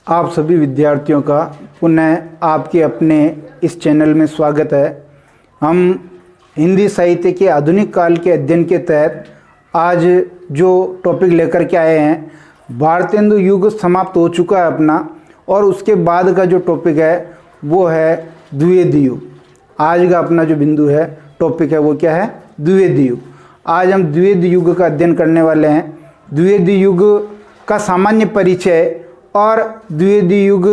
आप सभी विद्यार्थियों का पुनः आपके अपने इस चैनल में स्वागत है। हम हिंदी साहित्य के आधुनिक काल के अध्ययन के तहत आज जो टॉपिक लेकर के आए हैं, भारतेंदु युग समाप्त हो चुका है अपना, और उसके बाद का जो टॉपिक है वो है द्विवेदी युग। आज का अपना जो बिंदु है, टॉपिक है, वो क्या है? द्विवेदी युग। आज हम द्विवेदी युग का अध्ययन करने वाले हैं। द्विवेदी युग का सामान्य परिचय और द्विवेदी युग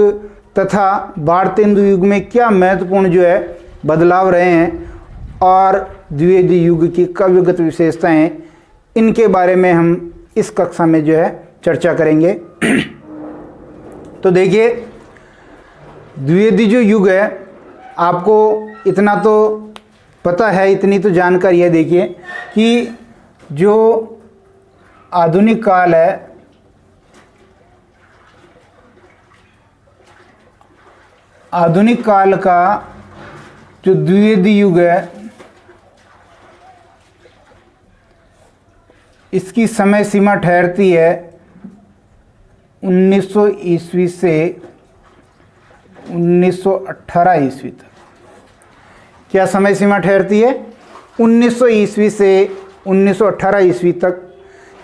तथा भारतेंदु युग में क्या महत्वपूर्ण जो है बदलाव रहे हैं और द्विवेदी युग की काव्यगत विशेषताएं, इनके बारे में हम इस कक्षा में जो है चर्चा करेंगे। तो देखिए, द्विवेदी जो युग है, आपको इतना तो पता है, इतनी तो जानकारी है। देखिए कि जो आधुनिक काल है, आधुनिक काल का जो द्विवेदी युग है, इसकी समय सीमा ठहरती है 1900 ईस्वी से 1918 ईस्वी तक। क्या समय सीमा ठहरती है? 1900 ईस्वी से 1918 ईस्वी तक।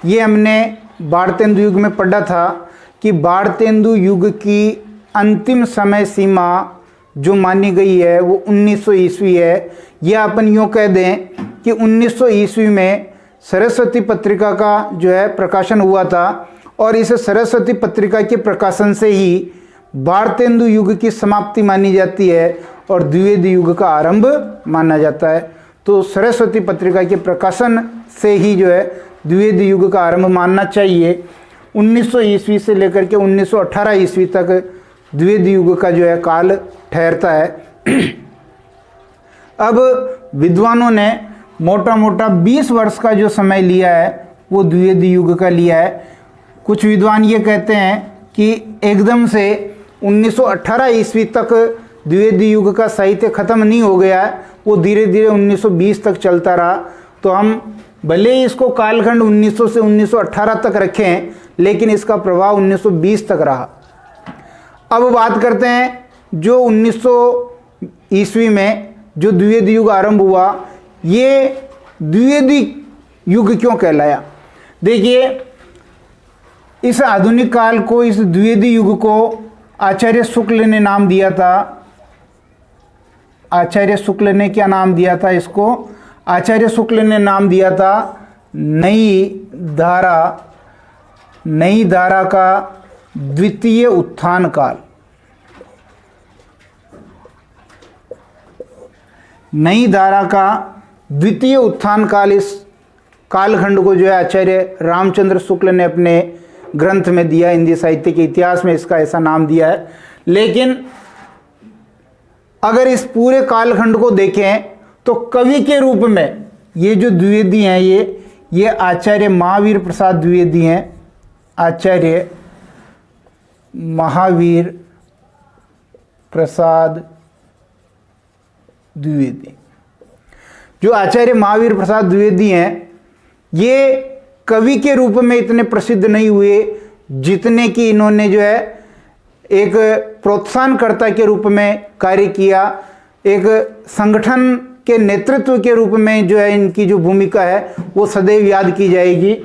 ये हमने भारतेंदु युग में पढ़ा था कि भारतेंदु युग की अंतिम समय सीमा जो मानी गई है वो 1900 ईस्वी है। यह अपन यूँ कह दें कि 1900 ईस्वी में सरस्वती पत्रिका का जो है प्रकाशन हुआ था, और इस सरस्वती पत्रिका के प्रकाशन से ही भारतेंदु युग की समाप्ति मानी जाती है और द्विवेदी युग का आरंभ माना जाता है। तो सरस्वती पत्रिका के प्रकाशन से ही जो है द्विवेदी युग का आरंभ मानना चाहिए। 1900 ईस्वी से लेकर के 1918 ईस्वी तक द्विवेदी युग का जो है काल ठहरता है। अब विद्वानों ने मोटा मोटा 20 वर्ष का जो समय लिया है वो द्विवेदी युग का लिया है। कुछ विद्वान ये कहते हैं कि एकदम से 1918 ईस्वी तक द्विवेदी युग का साहित्य खत्म नहीं हो गया है, वो धीरे धीरे 1920 तक चलता रहा। तो हम भले ही इसको कालखंड 1900 से 1918 तक रखें, लेकिन इसका प्रभाव 1920 तक रहा। अब बात करते हैं जो 1900 ईस्वी में जो द्विवेदी युग आरंभ हुआ, ये द्विवेदी युग क्यों कहलाया? देखिए, इस आधुनिक काल को, इस द्विवेदी युग को आचार्य शुक्ल ने नाम दिया था। आचार्य शुक्ल ने क्या नाम दिया था इसको? आचार्य शुक्ल ने नाम दिया था नई धारा का द्वितीय उत्थान काल। नई धारा का द्वितीय उत्थान काल, इस कालखंड को जो है आचार्य रामचंद्र शुक्ल ने अपने ग्रंथ में दिया। हिंदी साहित्य के इतिहास में इसका ऐसा नाम दिया है। लेकिन अगर इस पूरे कालखंड को देखें तो कवि के रूप में ये जो द्विवेदी हैं, ये आचार्य महावीर प्रसाद द्विवेदी हैं। आचार्य महावीर प्रसाद द्विवेदी, जो आचार्य महावीर प्रसाद द्विवेदी हैं, ये कवि के रूप में इतने प्रसिद्ध नहीं हुए जितने कि इन्होंने जो है एक प्रोत्साहनकर्ता के रूप में कार्य किया। एक संगठन के नेतृत्व के रूप में जो है इनकी जो भूमिका है वो सदैव याद की जाएगी।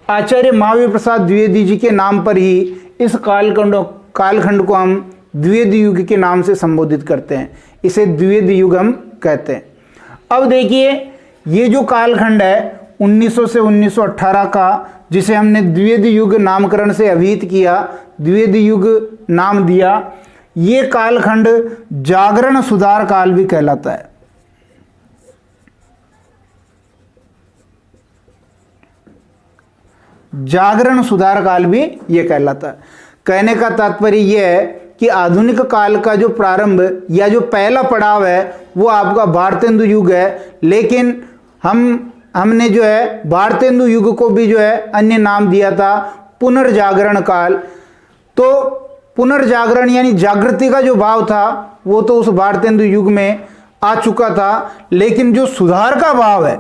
आचार्य महावीर प्रसाद द्विवेदी जी के नाम पर ही इस कालखंड को हम द्विवेदी युग के नाम से संबोधित करते हैं। इसे द्विवेदी युग हम कहते हैं। अब देखिए, ये जो कालखंड है 1900 से 1918 का, जिसे हमने द्विवेदी युग नामकरण से अभिहित किया, द्विवेदी युग नाम दिया, ये कालखंड जागरण सुधार काल भी कहलाता है। जागरण सुधार काल भी ये कहलाता है। कहने का तात्पर्य यह है कि आधुनिक काल का जो प्रारंभ या जो पहला पड़ाव है वो आपका भारतेंदु युग है। लेकिन हमने जो है भारतेंदु युग को भी जो है अन्य नाम दिया था पुनर्जागरण काल। तो पुनर्जागरण यानी जागृति का जो भाव था वो तो उस भारतेंदु युग में आ चुका था, लेकिन जो सुधार का भाव है,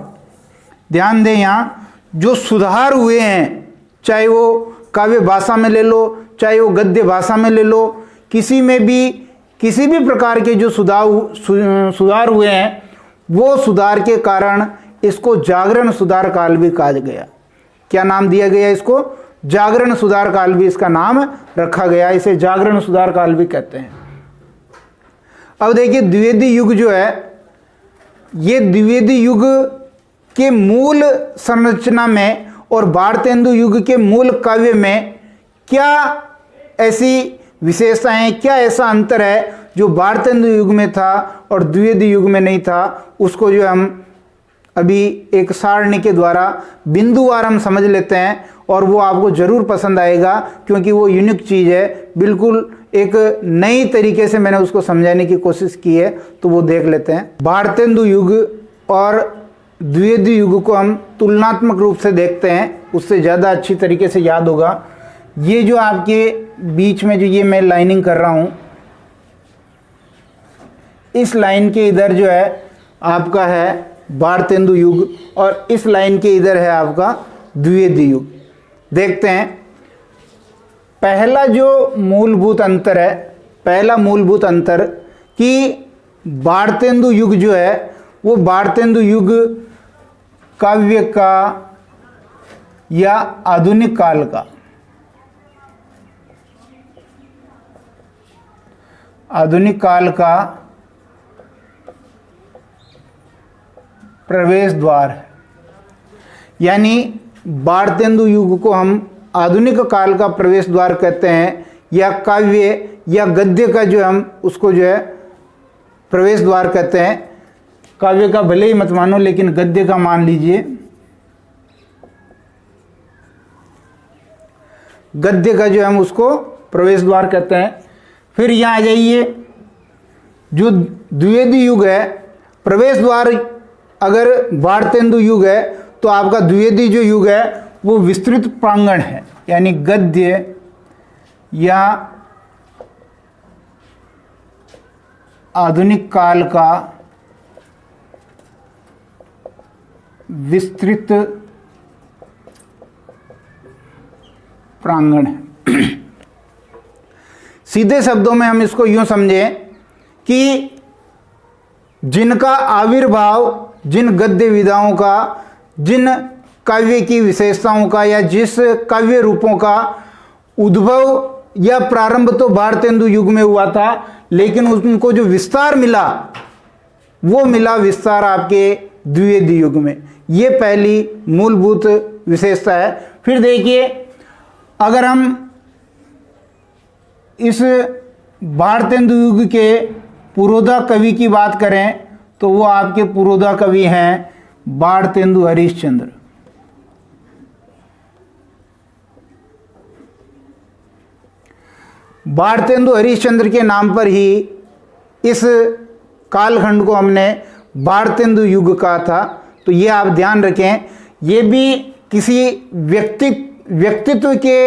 ध्यान दें, यहाँ जो सुधार हुए हैं, चाहे वो काव्य भाषा में ले लो, चाहे वो गद्य भाषा में ले लो, किसी में भी किसी भी प्रकार के जो सुधार हुए हैं, वो सुधार के कारण इसको जागरण सुधार काल भी कहा गया। क्या नाम दिया गया इसको? जागरण सुधार काल भी इसका नाम रखा गया। इसे जागरण सुधार काल भी कहते हैं। अब देखिए, द्विवेदी युग जो है, ये द्विवेदी युग के मूल संरचना में और भारतेंदु युग के मूल काव्य में क्या ऐसी विशेषताएं, क्या ऐसा अंतर है जो भारतेंदु युग में था और द्विवेदी युग में नहीं था, उसको जो हम अभी एक सारणी के द्वारा बिंदुवार हम समझ लेते हैं, और वो आपको जरूर पसंद आएगा क्योंकि वो यूनिक चीज़ है। बिल्कुल एक नई तरीके से मैंने उसको समझाने की कोशिश की है, तो वो देख लेते हैं। भारतेंदु युग और द्विवेदी युग को हम तुलनात्मक रूप से देखते हैं, उससे ज़्यादा अच्छी तरीके से याद होगा। ये जो आपके बीच में जो ये मैं लाइनिंग कर रहा हूँ, इस लाइन के इधर जो है आपका है भारतेंदु युग और इस लाइन के इधर है आपका द्विवेदी युग। देखते हैं, पहला जो मूलभूत अंतर है, पहला मूलभूत अंतर कि भारतेंदु युग जो है वो भारतेंदु युग काव्य का या आधुनिक काल का, आधुनिक काल का प्रवेश द्वार है। यानी भारतेंदु युग को हम आधुनिक काल का प्रवेश द्वार कहते हैं, या काव्य या गद्य का जो हम उसको जो है प्रवेश द्वार कहते हैं। काव्य का भले ही मत मानो, लेकिन गद्य का मान लीजिए। गद्य का जो हम उसको प्रवेश द्वार कहते हैं। फिर यहाँ आ जाइए, जो द्विवेदी युग है, प्रवेश द्वार अगर भारतेंदु युग है तो आपका द्विवेदी जो युग है वो विस्तृत प्रांगण है, यानी गद्य या आधुनिक काल का विस्तृत प्रांगण है। सीधे शब्दों में हम इसको यूं समझें कि जिनका आविर्भाव, जिन गद्य विधाओं का, जिन काव्य की विशेषताओं का या जिस काव्य रूपों का उद्भव या प्रारंभ तो भारतेंदु युग में हुआ था, लेकिन उनको जो विस्तार मिला वो मिला विस्तार आपके द्विवेदी युग में। ये पहली मूलभूत विशेषता है। फिर देखिए, अगर हम इस भारतेंदु युग के पुरोधा कवि की बात करें तो वो आपके पुरोधा कवि हैं भारतेंदु हरिश्चंद्र। भारतेंदु हरिश्चंद्र के नाम पर ही इस कालखंड को हमने भारतेंदु युग कहा था। तो ये आप ध्यान रखें, ये भी किसी व्यक्तित्व के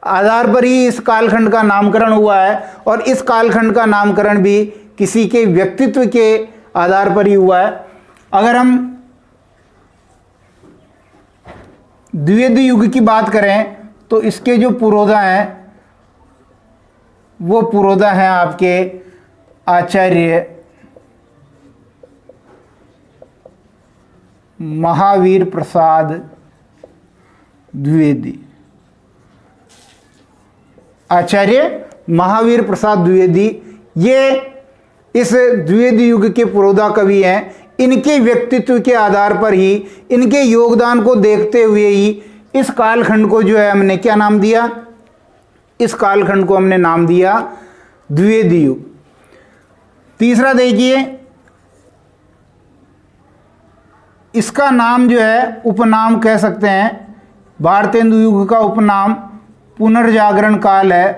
आधार पर ही इस कालखंड का नामकरण हुआ है, और इस कालखंड का नामकरण भी किसी के व्यक्तित्व के आधार पर ही हुआ है। अगर हम द्विवेदी युग की बात करें तो इसके जो पुरोधा हैं वो पुरोधा हैं आपके आचार्य महावीर प्रसाद द्विवेदी। आचार्य महावीर प्रसाद द्विवेदी ये इस द्विवेदी युग के पुरोधा कवि हैं। इनके व्यक्तित्व के आधार पर ही, इनके योगदान को देखते हुए ही इस कालखंड को जो है हमने क्या नाम दिया? इस कालखंड को हमने नाम दिया द्विवेदी युग। तीसरा देखिए, इसका नाम जो है उपनाम कह सकते हैं। भारतेंदु युग का उपनाम पुनर्जागरण काल है।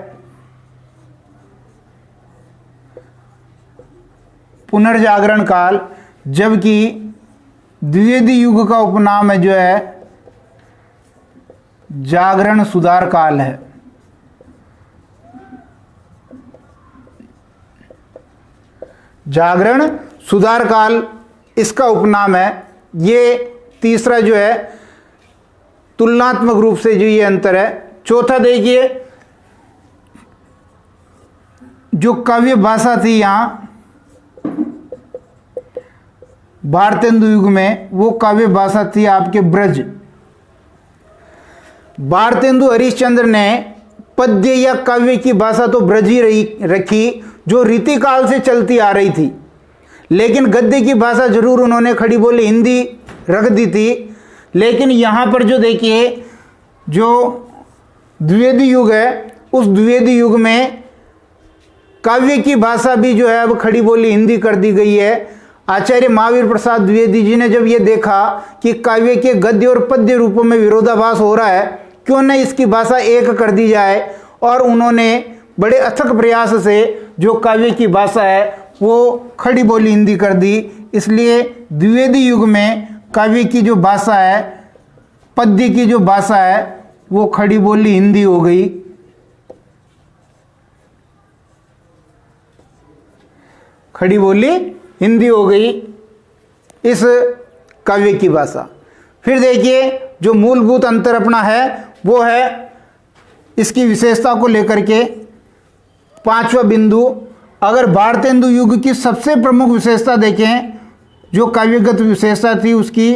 पुनर्जागरण काल, जबकि द्विवेदी युग का उपनाम है जो है जागरण सुधार काल है। जागरण सुधार काल इसका उपनाम है। ये तीसरा जो है तुलनात्मक रूप से जो ये अंतर है। चौथा देखिए, जो काव्य भाषा थी यहाँ भारतेंदु युग में, वो काव्य भाषा थी आपके ब्रज। भारतेंदु हरिश्चंद्र ने पद्य या काव्य की भाषा तो ब्रज ही रखी, जो रीतिकाल से चलती आ रही थी, लेकिन गद्य की भाषा जरूर उन्होंने खड़ी बोली हिंदी रख दी थी। लेकिन यहाँ पर जो देखिए, जो द्विवेदी युग है, उस द्विवेदी युग में काव्य की भाषा भी जो है अब खड़ी बोली हिंदी कर दी गई है। आचार्य महावीर प्रसाद द्विवेदी जी ने जब ये देखा कि काव्य के गद्य और पद्य रूपों में विरोधाभास हो रहा है, क्यों न इसकी भाषा एक कर दी जाए, और उन्होंने बड़े अथक प्रयास से जो काव्य की भाषा है वो खड़ी बोली हिंदी कर दी। इसलिए द्विवेदी युग में काव्य की जो भाषा है, पद्य की जो भाषा है, वो खड़ी बोली हिंदी हो गई। खड़ी बोली हिंदी हो गई इस काव्य की भाषा। फिर देखिए, जो मूलभूत अंतर अपना है वो है इसकी विशेषता को लेकर के पांचवा बिंदु। अगर भारतेंदु युग की सबसे प्रमुख विशेषता देखें, जो काव्यगत विशेषता थी उसकी,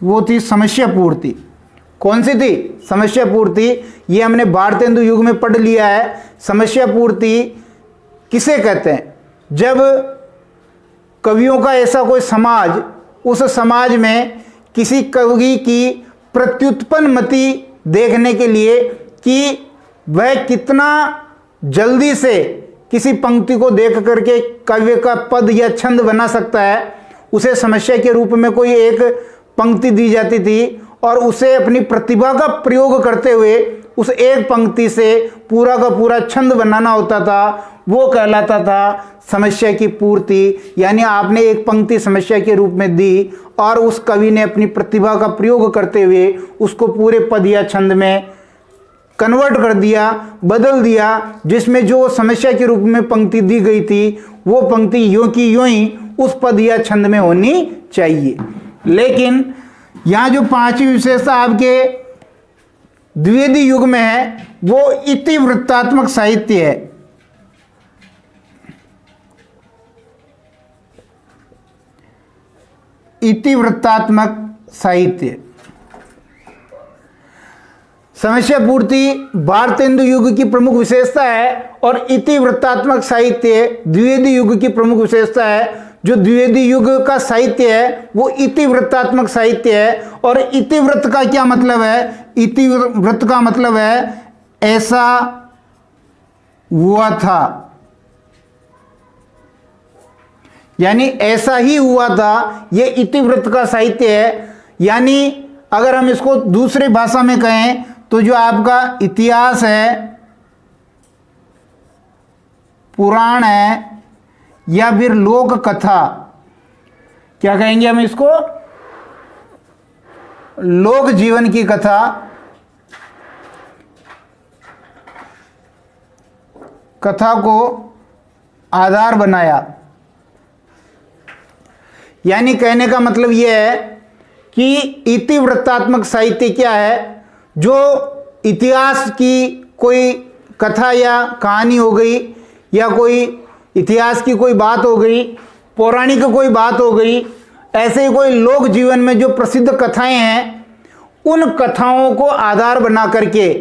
वो थी समस्या पूर्ति। कौन सी थी? समस्या पूर्ति। ये हमने भारतेंदु युग में पढ़ लिया है। समस्या पूर्ति किसे कहते हैं? जब कवियों का ऐसा कोई समाज, उस समाज में किसी कवि की प्रत्युत्पन्न मति देखने के लिए कि वह कितना जल्दी से किसी पंक्ति को देख करके काव्य का पद या छंद बना सकता है, उसे समस्या के रूप में कोई एक पंक्ति दी जाती थी, और उसे अपनी प्रतिभा का प्रयोग करते हुए उस एक पंक्ति से पूरा का पूरा छंद बनाना होता था। वो कहलाता था समस्या की पूर्ति। यानी आपने एक पंक्ति समस्या के रूप में दी और उस कवि ने अपनी प्रतिभा का प्रयोग करते हुए उसको पूरे पद या छंद में कन्वर्ट कर दिया, बदल दिया, जिसमें जो समस्या के रूप में पंक्ति दी गई थी वो पंक्ति यूं की यूं ही उस पद या छंद में होनी चाहिए। लेकिन यहाँ जो पांचवी विशेषता आपके द्विवेदी युग में है वो इतिवृत्तात्मक साहित्य है। इतिवृत्तात्मक साहित्य। समस्या पूर्ति भारतेंदु युग की प्रमुख विशेषता है और इतिवृत्तात्मक साहित्य द्विवेदी युग की प्रमुख विशेषता है। जो द्विवेदी युग का साहित्य है वो इतिवृत्तात्मक साहित्य है। और इतिवृत्त का क्या मतलब है? इतिवृत्त का मतलब है ऐसा हुआ था, यानी ऐसा ही हुआ था, ये इतिवृत्त का साहित्य है। यानी अगर हम इसको दूसरी भाषा में कहें तो जो आपका इतिहास है, पुराण है, या फिर लोक कथा, क्या कहेंगे हम इसको? लोक जीवन की कथा, कथा को आधार बनाया। यानी कहने का मतलब यह है कि इतिवृत्तात्मक साहित्य क्या है? जो इतिहास की कोई कथा या कहानी हो गई, या कोई इतिहास की कोई बात हो गई, पौराणिक कोई बात हो गई, ऐसे ही कोई लोक जीवन में जो प्रसिद्ध कथाएं हैं, उन कथाओं को आधार बना करके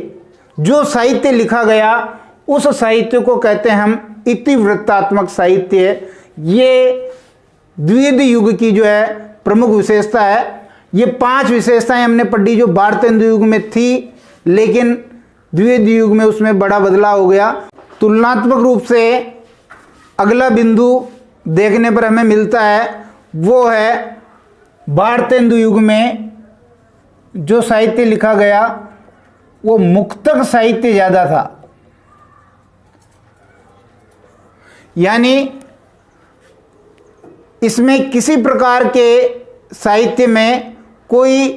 जो साहित्य लिखा गया, उस साहित्य को कहते हैं हम इतिवृत्तात्मक साहित्य। ये द्विवेदी युग की जो है प्रमुख विशेषता है। ये 5 विशेषताएं हमने पढ़ी जो भारतेंदु युग में थी, लेकिन द्विवेदी युग में उसमें बड़ा बदलाव हो गया। तुलनात्मक रूप से अगला बिंदु देखने पर हमें मिलता है वो है भारतेंदु युग में जो साहित्य लिखा गया वो मुक्तक साहित्य ज्यादा था। यानी इसमें किसी प्रकार के साहित्य में कोई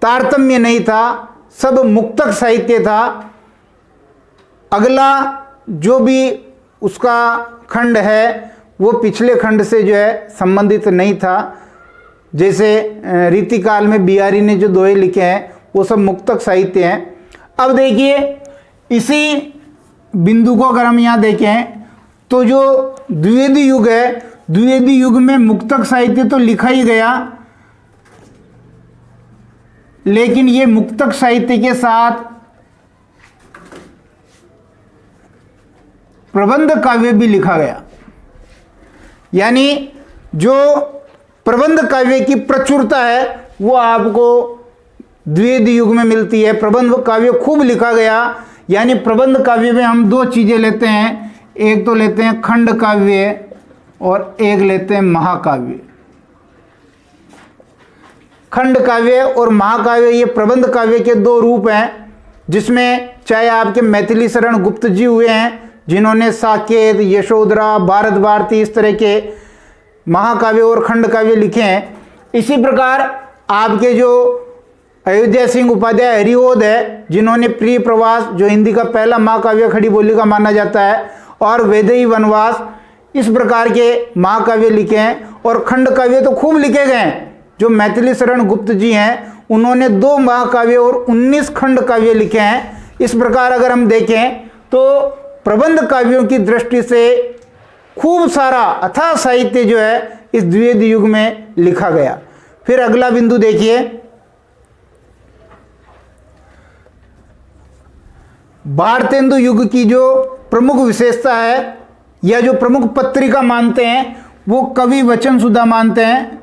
तारतम्य नहीं था, सब मुक्तक साहित्य था। अगला जो भी उसका खंड है वो पिछले खंड से जो है संबंधित नहीं था। जैसे रीतिकाल में बिहारी ने जो दोहे लिखे हैं वो सब मुक्तक साहित्य हैं। अब देखिए इसी बिंदु को अगर हम यहाँ देखें तो जो द्विवेदी युग है, द्विवेदी युग में मुक्तक साहित्य तो लिखा ही गया, लेकिन ये मुक्तक साहित्य के साथ प्रबंध काव्य भी लिखा गया। यानी जो प्रबंध काव्य की प्रचुरता है वो आपको द्विवेदी युग में मिलती है। प्रबंध काव्य खूब लिखा गया। यानी प्रबंध काव्य में हम दो चीजें लेते हैं, एक तो लेते हैं खंड काव्य और एक लेते हैं महाकाव्य। खंड काव्य और महाकाव्य ये प्रबंध काव्य के दो रूप हैं, जिसमें चाहे आपके मैथिली शरण गुप्त जी हुए हैं जिन्होंने साकेत, यशोधरा, भारत भारती इस तरह के महाकाव्य और खंड काव्य लिखे हैं। इसी प्रकार आपके जो अयोध्या सिंह उपाध्याय हरिओद है जिन्होंने प्रिय प्रवास जो हिंदी का पहला महाकाव्य खड़ी बोली का माना जाता है, और वैदेही वनवास, इस प्रकार के महाकाव्य लिखे हैं। और खंड काव्य तो खूब लिखे गए हैं। जो मैथिली शरण गुप्त जी हैं उन्होंने 2 महाकाव्य और 19 खंड काव्य लिखे हैं। इस प्रकार अगर हम देखें तो प्रबंध काव्यों की दृष्टि से खूब सारा अथाह साहित्य जो है इस द्विवेदी युग में लिखा गया। फिर अगला बिंदु देखिए, भारतेंदु युग की जो प्रमुख विशेषता है या जो प्रमुख पत्रिका मानते हैं वो कवि वचन सुधा मानते हैं।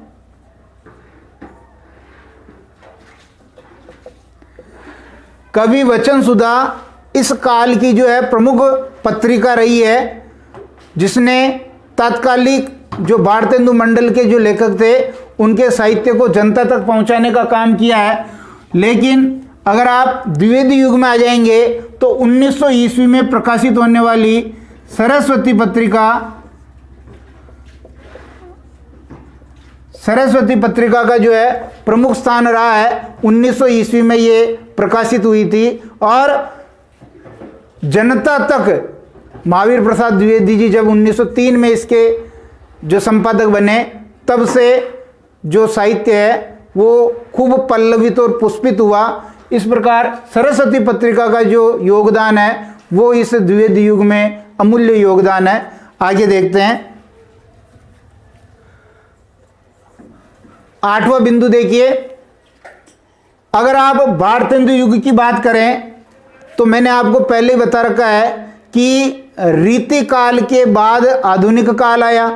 कवि वचन सुधा इस काल की जो है प्रमुख पत्रिका रही है, जिसने तात्कालिक जो भारतेंदु मंडल के जो लेखक थे उनके साहित्य को जनता तक पहुंचाने का काम किया है। लेकिन अगर आप द्विवेदी युग में आ जाएंगे तो 1900 ईस्वी में प्रकाशित होने वाली सरस्वती पत्रिका का जो है प्रमुख स्थान रहा है। 1900 ईस्वी में ये प्रकाशित हुई थी और जनता तक महावीर प्रसाद द्विवेदी जी जब 1903 में इसके जो संपादक बने, तब से जो साहित्य है वो खूब पल्लवित और पुष्पित हुआ। इस प्रकार सरस्वती पत्रिका का जो योगदान है वो इस द्विवेदी युग में अमूल्य योगदान है। आगे देखते हैं, 8वां बिंदु देखिए। अगर आप भारतेंदु युग की बात करें तो मैंने आपको पहले ही बता रखा है कि रीति काल के बाद आधुनिक काल आया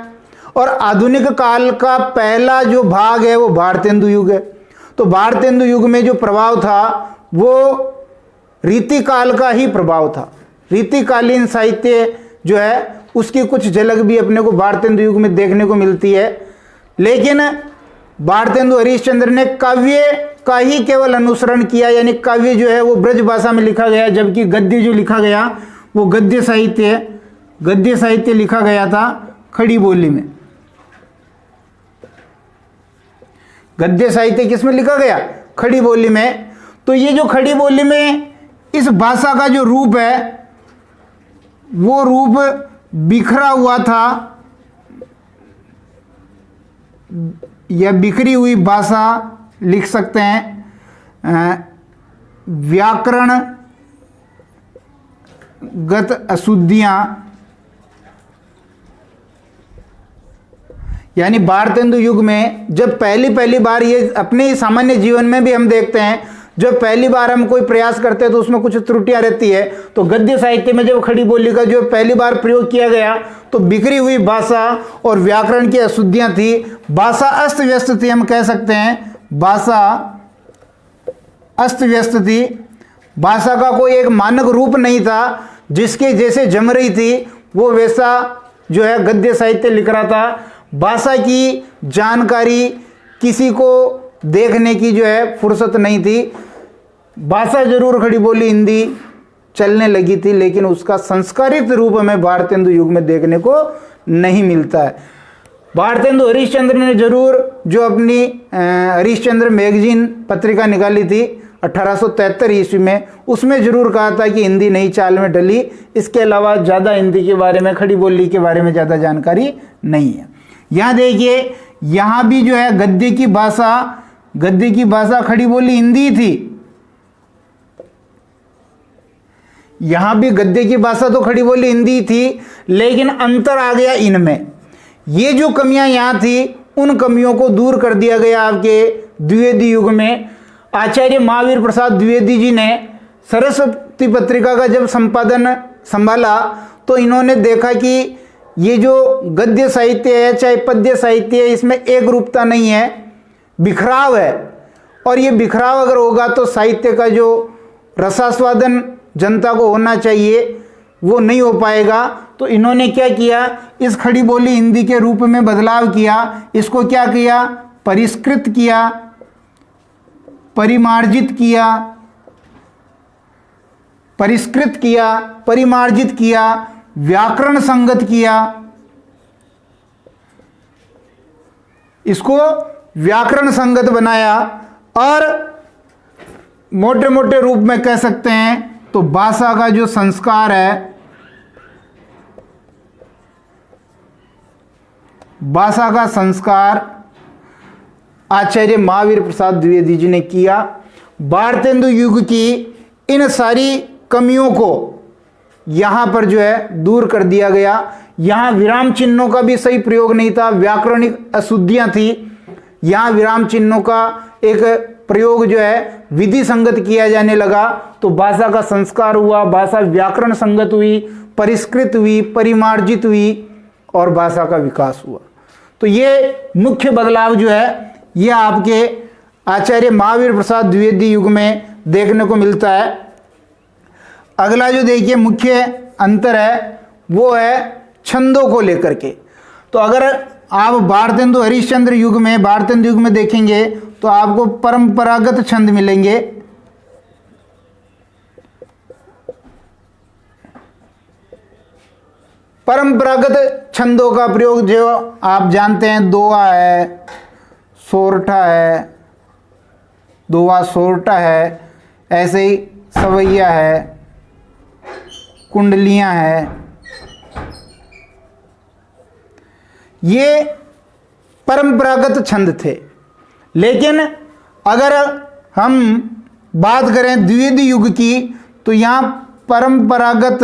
और आधुनिक काल का पहला जो भाग है वो भारतेंदु युग है। तो भारतेंदु युग में जो प्रभाव था वो रीति काल का ही प्रभाव था। रीतिकालीन साहित्य जो है उसकी कुछ झलक भी अपने को भारतेंदु युग में देखने को मिलती है। लेकिन भारतेंदु हरिश्चंद्र ने काव्य का ही केवल अनुसरण किया, यानी काव्य जो है वो ब्रज भाषा में लिखा गया, जबकि गद्य जो लिखा गया वो गद्य साहित्य लिखा गया था खड़ी बोली में। गद्य साहित्य किसमें लिखा गया? खड़ी बोली में। तो ये जो खड़ी बोली में इस भाषा का जो रूप है वो रूप बिखरा हुआ था या बिखरी हुई भाषा लिख सकते हैं। व्याकरण गत अशुद्धियां, यानी भारतेंदु युग में जब पहली बार, ये अपने ही सामान्य जीवन में भी हम देखते हैं, जब पहली बार हम कोई प्रयास करते हैं तो उसमें कुछ त्रुटियां रहती है। तो गद्य साहित्य में जब खड़ी बोली का जो पहली बार प्रयोग किया गया तो बिखरी हुई भाषा और व्याकरण की अशुद्धियां थी, भाषा अस्त व्यस्त थी। हम कह सकते हैं भाषा अस्त व्यस्त थी। भाषा का कोई एक मानक रूप नहीं था, जिसके जैसे जम रही थी वो वैसा जो है गद्य साहित्य लिख रहा था। भाषा की जानकारी किसी को देखने की जो है फुर्सत नहीं थी। भाषा जरूर खड़ी बोली हिंदी चलने लगी थी, लेकिन उसका संस्कारित रूप हमें भारतेंदु युग में देखने को नहीं मिलता है। भारतेंदु हरिश्चंद्र ने जरूर जो अपनी हरिश्चंद्र मैगजीन पत्रिका निकाली थी 1873 ईस्वी में, उसमें जरूर कहा था कि हिंदी नई चाल में ढली। इसके अलावा ज़्यादा हिंदी के बारे में, खड़ी बोली के बारे में ज़्यादा जानकारी नहीं है। यहाँ देखिए, यहाँ भी जो है गद्य की भाषा खड़ी बोली हिंदी थी, यहाँ भी गद्य की भाषा तो खड़ी बोली हिंदी थी, लेकिन अंतर आ गया इनमें। ये जो कमियां यहाँ थी उन कमियों को दूर कर दिया गया आपके द्विवेदी युग में। आचार्य महावीर प्रसाद द्विवेदी जी ने सरस्वती पत्रिका का जब संपादन संभाला तो इन्होंने देखा कि ये जो गद्य साहित्य है चाहे पद्य साहित्य है, इसमें एक रूपता नहीं है, बिखराव है। और ये बिखराव अगर होगा तो साहित्य का जो रसास्वादन जनता को होना चाहिए वो नहीं हो पाएगा। तो इन्होंने क्या किया, इस खड़ी बोली हिंदी के रूप में बदलाव किया। इसको क्या किया, परिष्कृत किया, परिमार्जित किया, परिष्कृत किया, परिमार्जित किया, व्याकरण संगत किया। इसको व्याकरण संगत बनाया। और मोटे मोटे रूप में कह सकते हैं तो भाषा का जो संस्कार है, भाषा का संस्कार आचार्य महावीर प्रसाद द्विवेदी जी ने किया। भारतेंदु युग की इन सारी कमियों को यहाँ पर जो है दूर कर दिया गया। यहाँ विराम चिन्हों का भी सही प्रयोग नहीं था, व्याकरणिक अशुद्धियाँ थी। यहाँ विराम चिन्हों का एक प्रयोग जो है विधि संगत किया जाने लगा, तो भाषा का संस्कार हुआ, भाषा व्याकरण संगत हुई, परिष्कृत हुई, परिमार्जित हुई और भाषा का विकास हुआ। तो ये मुख्य बदलाव जो है ये आपके आचार्य महावीर प्रसाद द्विवेदी युग में देखने को मिलता है। अगला जो देखिए मुख्य अंतर है वो है छंदों को लेकर के। तो अगर आप भारतेंदु हरिश्चंद्र युग में, भारतेंदु युग में देखेंगे तो आपको परंपरागत छंद मिलेंगे। परंपरागत छंदों का प्रयोग जो आप जानते हैं, दोहा है, सोरठा है, दोहा सोरठा है, ऐसे ही सवैया है, कुंडलियां है, ये परंपरागत छंद थे। लेकिन अगर हम बात करें द्विवेदी युग की तो यहाँ परंपरागत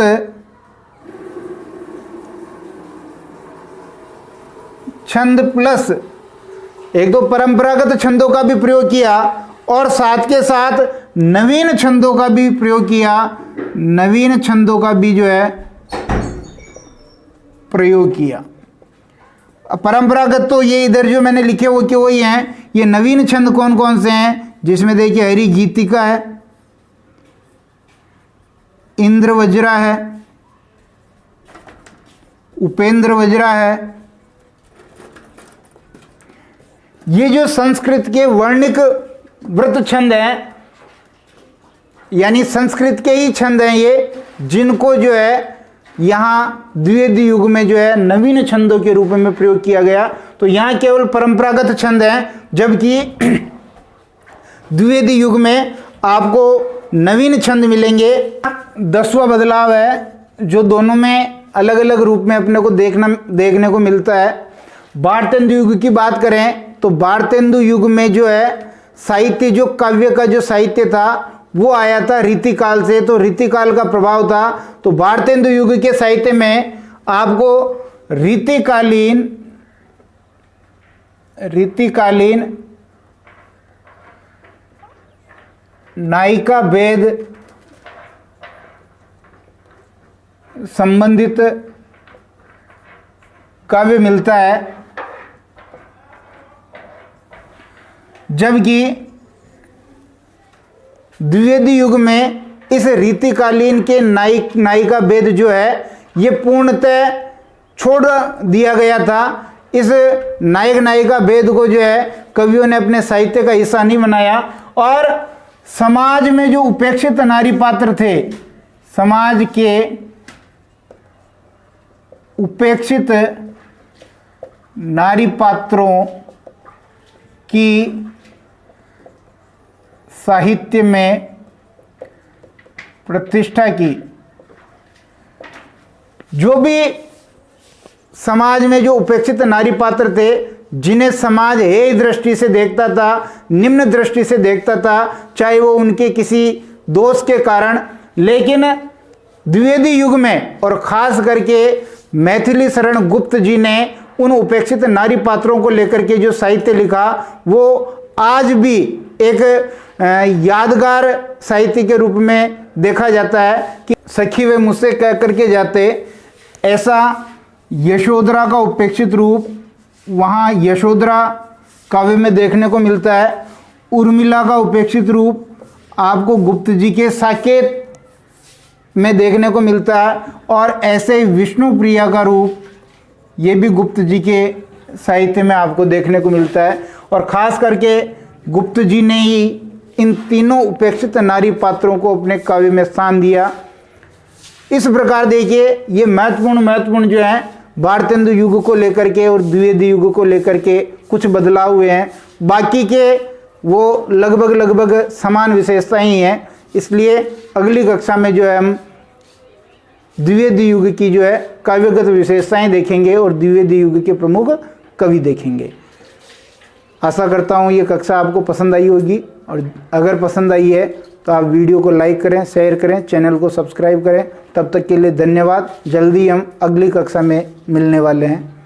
छंद प्लस एक तो परंपरागत छंदों का भी प्रयोग किया और साथ के साथ नवीन छंदों का भी प्रयोग किया। नवीन छंदों का भी जो है प्रयोग किया। परंपरागत तो ये इधर जो मैंने लिखे वो क्यों वही हैं। ये नवीन छंद कौन कौन से हैं, जिसमें देखिए हरि गीतिका है, इंद्र वज्रा है, उपेंद्र वज्रा है। ये जो संस्कृत के वर्णिक व्रत छंद हैं, यानी संस्कृत के ही छंद हैं ये, जिनको जो है यहाँ द्विवेदी युग में जो है नवीन छंदों के रूप में प्रयोग किया गया। तो यहाँ केवल परंपरागत छंद हैं, जबकि द्विवेदी युग में आपको नवीन छंद मिलेंगे। 10वां बदलाव है जो दोनों में अलग अलग रूप में अपने को देखने को मिलता है। भारतेंदु युग की बात करें तो भारतेंदु युग में जो है साहित्य, जो काव्य का जो साहित्य था वो आया था रीतिकाल से, तो रीतिकाल का प्रभाव था। तो भारतेंदु युग के साहित्य में आपको रीतिकालीन नायिका भेद संबंधित काव्य मिलता है, जबकि द्विवेदी युग में इस रीतिकालीन के नायिका भेद जो है ये पूर्णतः छोड़ दिया गया था। इस नायक नायिका भेद को जो है कवियों ने अपने साहित्य का हिस्सा नहीं बनाया। और समाज में जो उपेक्षित नारी पात्र थे, समाज के उपेक्षित नारी पात्रों की साहित्य में प्रतिष्ठा की। जो भी समाज में जो उपेक्षित नारी पात्र थे, जिन्हें समाज हेय दृष्टि से देखता था, निम्न दृष्टि से देखता था, चाहे वो उनके किसी दोष के कारण, लेकिन द्विवेदी युग में और खास करके मैथिली शरण गुप्त जी ने उन उपेक्षित नारी पात्रों को लेकर के जो साहित्य लिखा वो आज भी एक यादगार साहित्य के रूप में देखा जाता है कि सखी वे मुझसे कह करके जाते, ऐसा यशोधरा का उपेक्षित रूप वहाँ यशोधरा काव्य में देखने को मिलता है। उर्मिला का उपेक्षित रूप आपको गुप्त जी के साकेत में देखने को मिलता है और ऐसे ही विष्णु प्रिया का रूप ये भी गुप्त जी के साहित्य में आपको देखने को मिलता है। और ख़ास करके गुप्त जी ने ही इन तीनों उपेक्षित नारी पात्रों को अपने काव्य में स्थान दिया। इस प्रकार देखिए ये महत्वपूर्ण जो है भारतेंदु युग को लेकर के और द्विवेदी युग को लेकर के कुछ बदलाव हुए हैं, बाकी के वो लगभग समान विशेषता ही हैं। इसलिए अगली कक्षा में जो है हम द्विवेदी युग की जो है काव्यगत विशेषताएं देखेंगे और द्विवेदी युग के प्रमुख कवि देखेंगे। आशा करता हूँ ये कक्षा आपको पसंद आई होगी और अगर पसंद आई है तो आप वीडियो को लाइक करें, शेयर करें, चैनल को सब्सक्राइब करें। तब तक के लिए धन्यवाद। जल्दी हम अगली कक्षा में मिलने वाले हैं।